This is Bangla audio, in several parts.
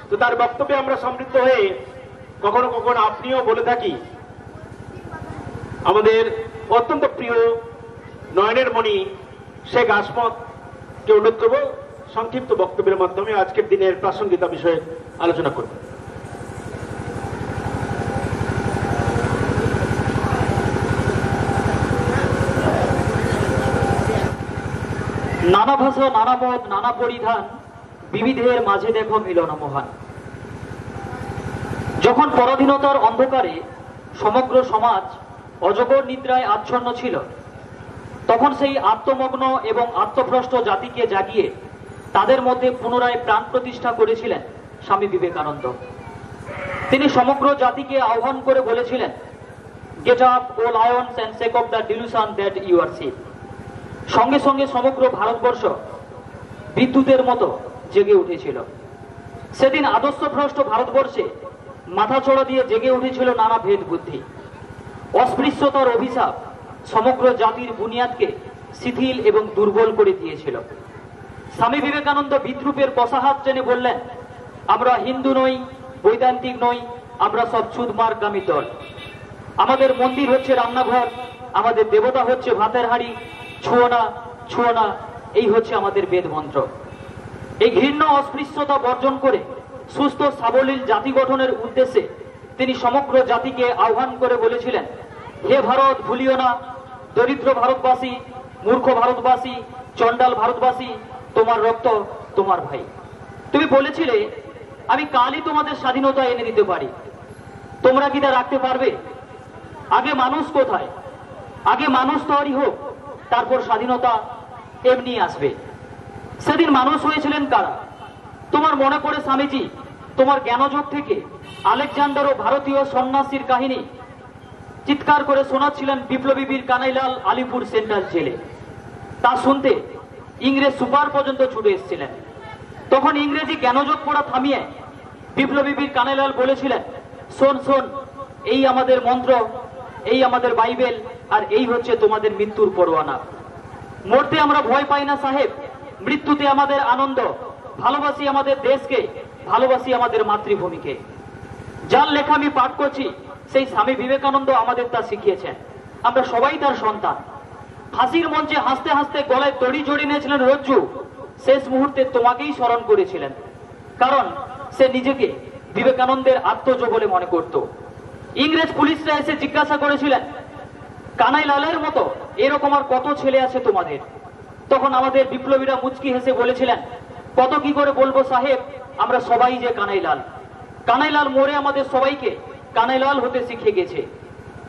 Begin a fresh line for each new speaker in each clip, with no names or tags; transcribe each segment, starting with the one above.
তো তার বক্তব্যে আমরা সমৃদ্ধ হয়ে কখনো কখনো আপনিও বলে থাকি আমাদের অত্যন্ত প্রিয় নয়নের মণি শেখ আসমতকে অনুরোধ করব সংক্ষিপ্ত বক্তব্যের মাধ্যমে আজকের দিনের প্রাসঙ্গিকতা বিষয়ে আলোচনা করব।
নানা ভাষা, নানা মত, নানা পরিধান, বিবিধের মাঝে দেখো মিলন মহান। যখন পরাধীনতার অন্ধকারে সমগ্র সমাজ অজগর নিদ্রায় আচ্ছন্ন ছিল, তখন সেই আত্মমগ্ন এবং আত্মভ্রষ্ট জাতিকে জাগিয়ে তাদের মধ্যে পুনরায় প্রাণ প্রতিষ্ঠা করেছিলেন স্বামী বিবেকানন্দ। তিনি সমগ্র জাতিকে আহ্বান করে বলেছিলেন, get up O lions and shake off the delusion that you are sick. সঙ্গে সঙ্গে সমগ্র ভারতবর্ষ বিদ্যুতের মতো জেগে উঠেছিল। সেদিন আদর্শভ্রষ্ট ভারতবর্ষে মাথাচড়া দিয়ে জেগে উঠেছিল নানা ভেদ বুদ্ধি। অস্পৃশ্যতার অভিশাপ সমগ্র জাতির বুনিয়াদকে শিথিল এবং দুর্বল করে দিয়েছিল। স্বামী বিবেকানন্দ বিদ্রুপের বসাহাত টেনে বললেন, আমরা হিন্দু নই, বৈদান্তিক নই, আমরা সব ছুঁতমার্গামী দল। আমাদের মন্দির হচ্ছে রান্নাঘর, আমাদের দেবতা হচ্ছে ভাতের হাঁড়ি, ছুঁয়ো না, ছুঁয়ো না, এই হচ্ছে আমাদের বেদ মন্ত্র। এই ঘৃণ্য অস্পৃশ্যতা বর্জন করে সুস্থ সাবলীল জাতি গঠনের উদ্দেশ্যে তিনি সমগ্র জাতিকে আহ্বান করে বলেছিলেন, হে ভারত, ভুলিও না, দরিদ্র ভারতবাসী, মূর্খ ভারতবাসী, চণ্ডাল ভারতবাসী, তোমার রক্ত তোমার ভাই। তুমি বলেছিলে আমি কালই তোমাদের স্বাধীনতা এনে দিতে পারি, তোমরা কি তা রাখতে পারবে? আগে মানুষ কোথায়? আগে মানুষ তৈরি হোক, তারপর স্বাধীনতা এমনি আসবে। সেদিন মানুষ হয়েছিলেন কারা? তোমার মনে পড়ে স্বামীজি তোমার জ্ঞানযোগ থেকে আলেকজান্ডার ও ভারতীয় সন্ন্যাসীর কাহিনী চিৎকার করে শোনাচ্ছিলেন বিপ্লবী বীর কানাইলাল আলিপুর সেন্ট্রাল জেলে। তা শুনতে ইংরেজ সুপার পর্যন্ত ছুটে এসেছিলেন। তখন ইংরেজি জ্ঞানযোগ পড়া থামিয়ে বিপ্লবী বীর কানাইলাল বলেছিলেন, শোন শোন, এই আমাদের মন্ত্র, এই আমাদের বাইবেল, আর এই হচ্ছে তোমাদের মৃত্যুর পরোয়ানা। মরতে আমরা ভয় পাই না সাহেব, মৃত্যুতে আমাদের আনন্দ। ভালোবাসি আমাদের দেশকে, ভালোবাসি আমাদের মাতৃভূমিকে। যার লেখা আমি পাঠ করছি সেই স্বামী বিবেকানন্দ আমাদের তা শিখিয়েছেন। আমরা সবাই তার সন্তান। ফাঁসির মঞ্চে হাসতে হাসতে গলায় দড়ি জড়িয়ে নিয়েছিলেন রজ্জু, শেষ মুহূর্তে তোমাকেই স্মরণ করেছিলেন, কারণ সে নিজেকে বিবেকানন্দের আত্মজ বলে মনে করত। ইংরেজ পুলিশরা এসে জিজ্ঞাসা করেছিলেন, কানাইলালের মতো এরকম আর কত ছেলে আছে তোমাদের? তখন আমাদের বিপ্লবীরা মুচকি হেসে বলেছিলেন, কত কি করে বলবো সাহেব, আমরা সবাই যে কানাইলাল। কানাইলাল মোড়ে আমাদের সবাইকে কানাইলাল হতে শিখে গেছে।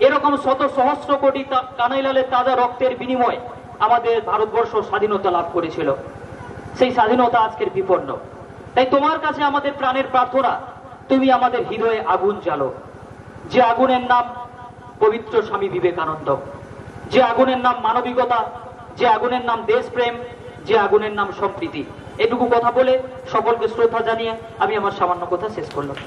এরকম শত সহস্র কোটি কানাইলালের তাজা রক্তের বিনিময়ে আমাদের ভারতবর্ষ স্বাধীনতা লাভ করেছিল। সেই স্বাধীনতা আজকের বিপন্ন। তাই তোমার কাছে আমাদের প্রাণের প্রার্থনা, তুমি আমাদের হৃদয়ে আগুন জ্বালো, যে আগুনের নাম পবিত্র স্বামী বিবেকানন্দ, যে আগুনের নাম মানবিকতা, যে আগুনের নাম দেশপ্রেম, যে আগুনের নাম সম্প্রীতি। এটুকু কথা বলে সকলকে শ্রদ্ধা জানিয়ে আমি আমার সামান্য কথা শেষ করলাম।